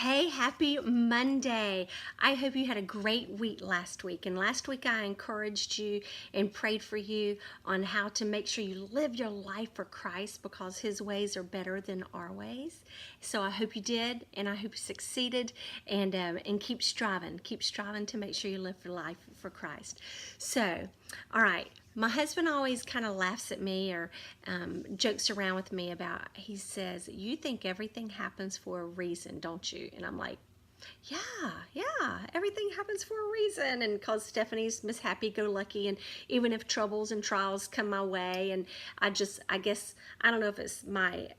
Hey, happy Monday. I hope you had a great week last week. And last week I encouraged you and prayed for you on how to make sure you live your life for Christ because his ways are better than our ways. So I hope you did, and I hope you succeeded, and keep striving. Keep striving to make sure you live for life for Christ. So, all right. My husband always kind of laughs at me or jokes around with me about, he says, "You think everything happens for a reason, don't you?" And I'm like, yeah, everything happens for a reason. And because Stephanie's Miss Happy Go Lucky, and even if troubles and trials come my way, and I guess, I don't know if it's my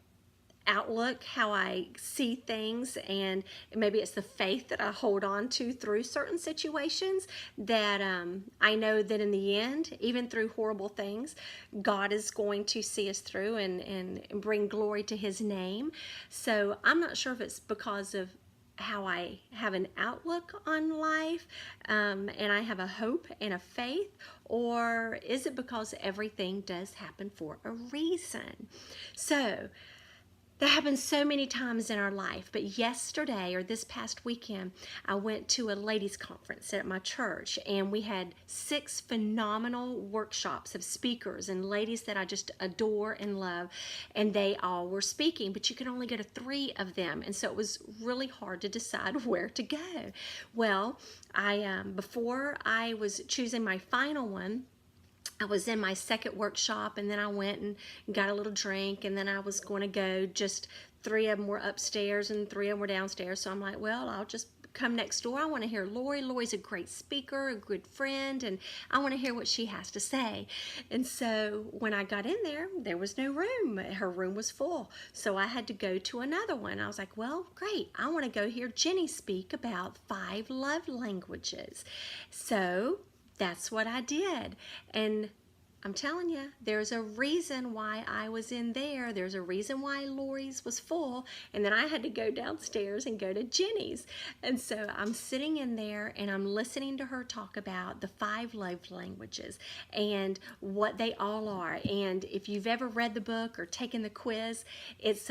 outlook, how I see things, and maybe it's the faith that I hold on to through certain situations that I know that in the end, even through horrible things, God is going to see us through and bring glory to his name. So I'm not sure if it's because of how I have an outlook on life, and I have a hope and a faith, or is it because everything does happen for a reason? So that happens so many times in our life. But yesterday, or this past weekend, I went to a ladies' conference at my church, and we had 6 phenomenal workshops of speakers and ladies that I just adore and love, and they all were speaking, but you could only go to 3 of them, and so it was really hard to decide where to go. Well, before I was choosing my final one, I was in my second workshop, and then I went and got a little drink, and then I was going to go, just 3 of them were upstairs and 3 of them were downstairs. So I'm like, well, I'll just come next door. I want to hear Lori. Lori's a great speaker, a good friend, and I want to hear what she has to say. And so when I got in there was no room. Her room was full. So I had to go to another one. I was like, well, great. I want to go hear Jenny speak about 5 love languages. So that's what I did. And I'm telling you, there's a reason why I was in there. There's a reason why Lori's was full, and then I had to go downstairs and go to Jenny's. And so I'm sitting in there and I'm listening to her talk about the 5 love languages and what they all are. And if you've ever read the book or taken the quiz, it's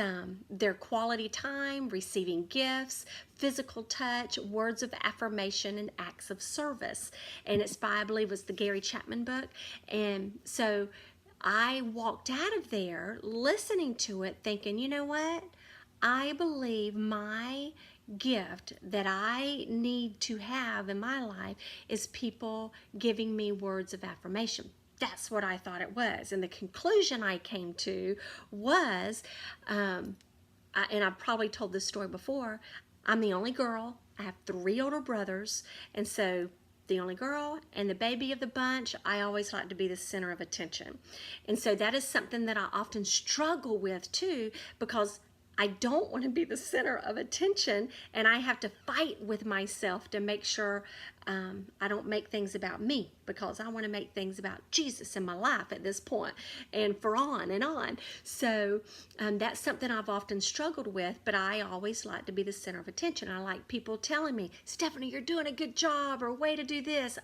their quality time, receiving gifts, physical touch, words of affirmation, and acts of service. And it's by, I believe, was the Gary Chapman book. And so I walked out of there listening to it thinking, you know what? I believe my gift that I need to have in my life is people giving me words of affirmation. That's what I thought it was. And the conclusion I came to was, and I've probably told this story before, I'm the only girl. I have 3 older brothers, and so the only girl and the baby of the bunch, I always like to be the center of attention. And so that is something that I often struggle with too, because I don't want to be the center of attention, and I have to fight with myself to make sure I don't make things about me, because I want to make things about Jesus in my life at this point and for on and on. So that's something I've often struggled with, but I always like to be the center of attention. I like people telling me, "Stephanie, you're doing a good job," or "way to do this."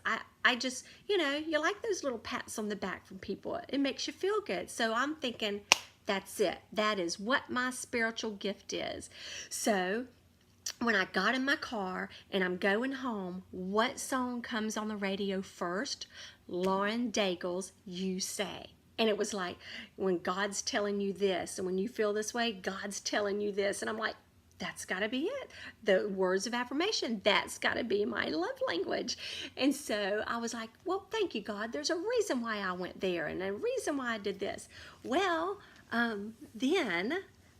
I just, you like those little pats on the back from people. It makes you feel good. So I'm thinking, that's it. That is what my spiritual gift is. So when I got in my car and I'm going home, what song comes on the radio first? Lauren Daigle's "You Say." And it was like, when God's telling you this, and when you feel this way, God's telling you this. And I'm like, that's got to be it. The words of affirmation, that's got to be my love language. And so I was like, well, thank you, God. There's a reason why I went there and a reason why I did this. Well,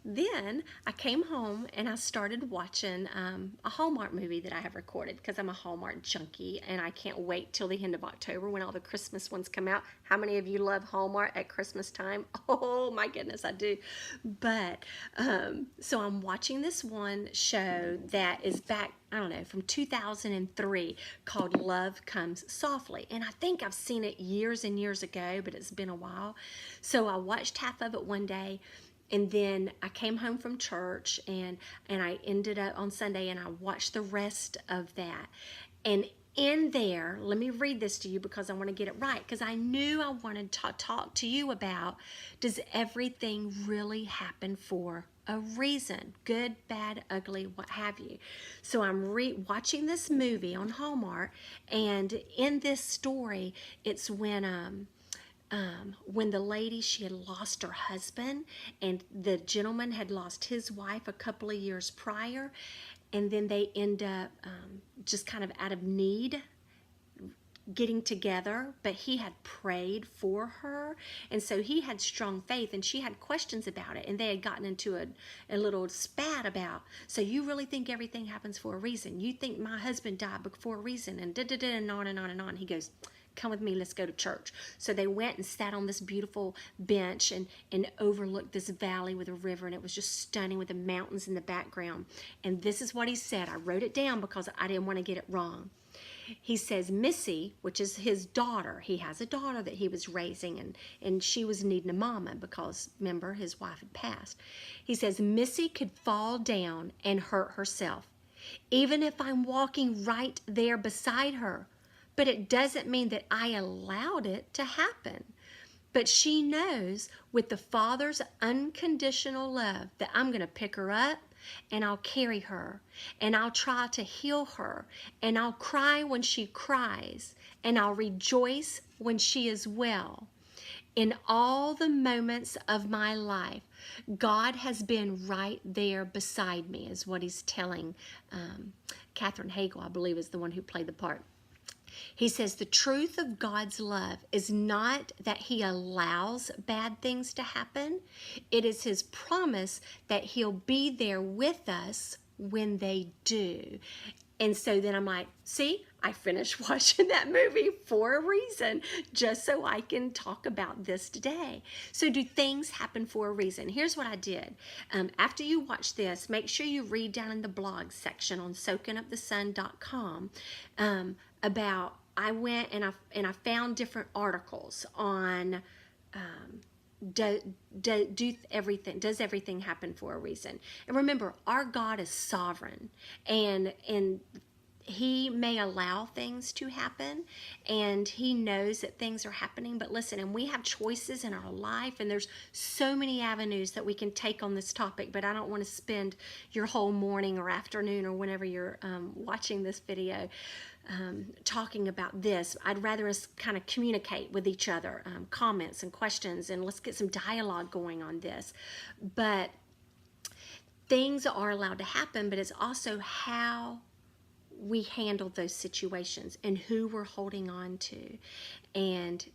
then I came home and I started watching a Hallmark movie that I have recorded, because I'm a Hallmark junkie and I can't wait till the end of October when all the Christmas ones come out. How many of you love Hallmark at Christmas time? Oh my goodness, I do. But so I'm watching this one show that is back, I don't know, from 2003, called Love Comes Softly. And I think I've seen it years and years ago, but it's been a while. So I watched half of it one day, and then I came home from church, and I ended up on Sunday and I watched the rest of that. And in there, let me read this to you because I want to get it right, because I knew I wanted to talk to you about, does everything really happen for a reason? Good, bad, ugly, what have you. So I'm watching this movie on Hallmark, and in this story, it's when the lady, she had lost her husband, and the gentleman had lost his wife a couple of years prior, and then they end up just kind of out of need getting together, but he had prayed for her, and so he had strong faith, and she had questions about it, and they had gotten into a little spat about, so you really think everything happens for a reason? You think my husband died for a reason? And da-da-da, and on and on and on. He goes, come with me, let's go to church. So they went and sat on this beautiful bench and overlooked this valley with a river, and it was just stunning with the mountains in the background. And this is what he said. I wrote it down because I didn't want to get it wrong. He says Missy, which is his daughter, he has a daughter that he was raising, and she was needing a mama because, remember, his wife had passed. He says Missy could fall down and hurt herself, even if I'm walking right there beside her. But it doesn't mean that I allowed it to happen. But she knows with the Father's unconditional love that I'm going to pick her up, and I'll carry her, and I'll try to heal her, and I'll cry when she cries, and I'll rejoice when she is well. In all the moments of my life, God has been right there beside me, is what he's telling Katherine Heigl, I believe, is the one who played the part. He says the truth of God's love is not that he allows bad things to happen. It is his promise that he'll be there with us when they do. And so then I'm like, see, I finished watching that movie for a reason, just so I can talk about this today. So do things happen for a reason? Here's what I did. After you watch this, make sure you read down in the blog section on soakingupthesun.com about, I went and I found different articles on does everything happen for a reason? And remember, our God is sovereign, and he may allow things to happen, and he knows that things are happening. But listen, and we have choices in our life, and there's so many avenues that we can take on this topic, but I don't want to spend your whole morning or afternoon or whenever you're watching this video talking about this. I'd rather us kind of communicate with each other, comments and questions, and let's get some dialogue going on this. But things are allowed to happen, but it's also how we handle those situations and who we're holding on to. And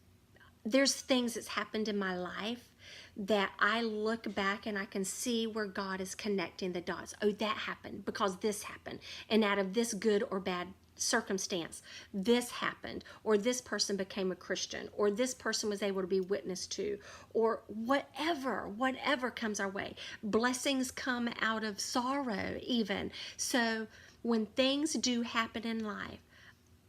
there's things that's happened in my life that I look back and I can see where God is connecting the dots. Oh, that happened because this happened, and out of this good or bad circumstance, this happened, or this person became a Christian, or this person was able to be witnessed to, or whatever comes our way. Blessings come out of sorrow even. So when things do happen in life,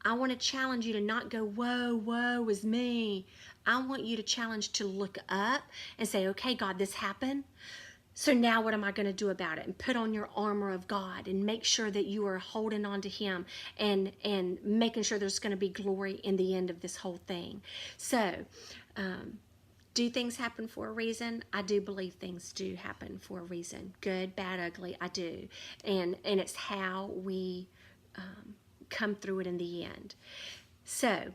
I want to challenge you to not go, woe is me. I want you to challenge to look up and say, okay, God, this happened. So now what am I going to do about it? And put on your armor of God and make sure that you are holding on to him and making sure there's going to be glory in the end of this whole thing. So, do things happen for a reason? I do believe things do happen for a reason. Good, bad, ugly, I do. And it's how we come through it in the end. So,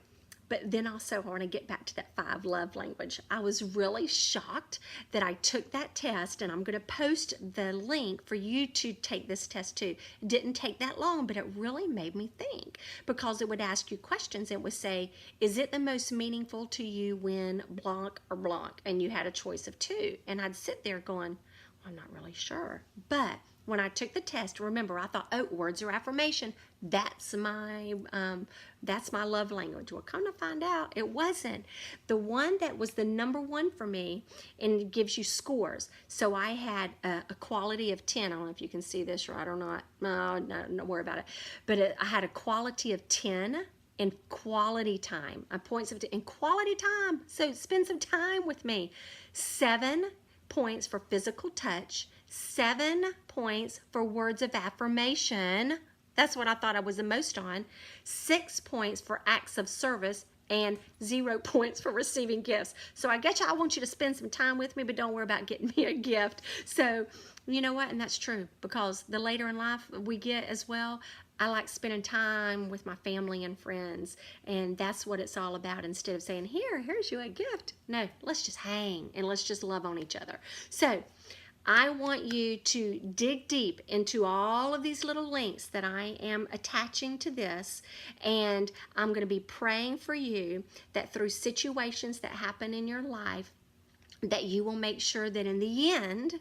but then also I want to get back to that 5 love language. I was really shocked that I took that test, and I'm going to post the link for you to take this test too. It didn't take that long, but it really made me think, because it would ask you questions. It would say, is it the most meaningful to you when blank or blank? And you had a choice of 2. And I'd sit there going, well, I'm not really sure. But when I took the test, remember, I thought, oh, words of affirmation, that's my love language. Well, come to find out, it wasn't. The one that was the number 1 for me, and it gives you scores. So I had a quality of 10. I don't know if you can see this right or not. No, don't worry about it. But I had a quality of 10 in quality time. Points of in quality time. So spend some time with me. 7 points for physical touch. 7 points for words of affirmation. That's what I thought I was the most on. 6 points for acts of service and 0 points for receiving gifts. So I guess I want you to spend some time with me, but don't worry about getting me a gift. So you know what? And that's true, because the later in life we get as well, I like spending time with my family and friends, and that's what it's all about. Instead of saying, here's you a gift. No, let's just hang and let's just love on each other. So I want you to dig deep into all of these little links that I am attaching to this, and I'm going to be praying for you that through situations that happen in your life, that you will make sure that in the end,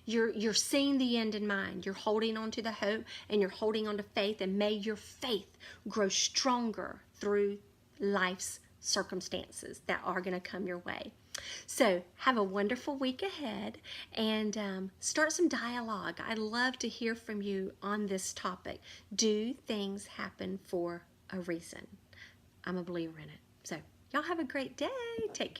you're seeing the end in mind. You're holding on to the hope, and you're holding on to faith, and may your faith grow stronger through life's circumstances that are going to come your way. So have a wonderful week ahead, and start some dialogue. I'd love to hear from you on this topic. Do things happen for a reason? I'm a believer in it. So y'all have a great day. Take care.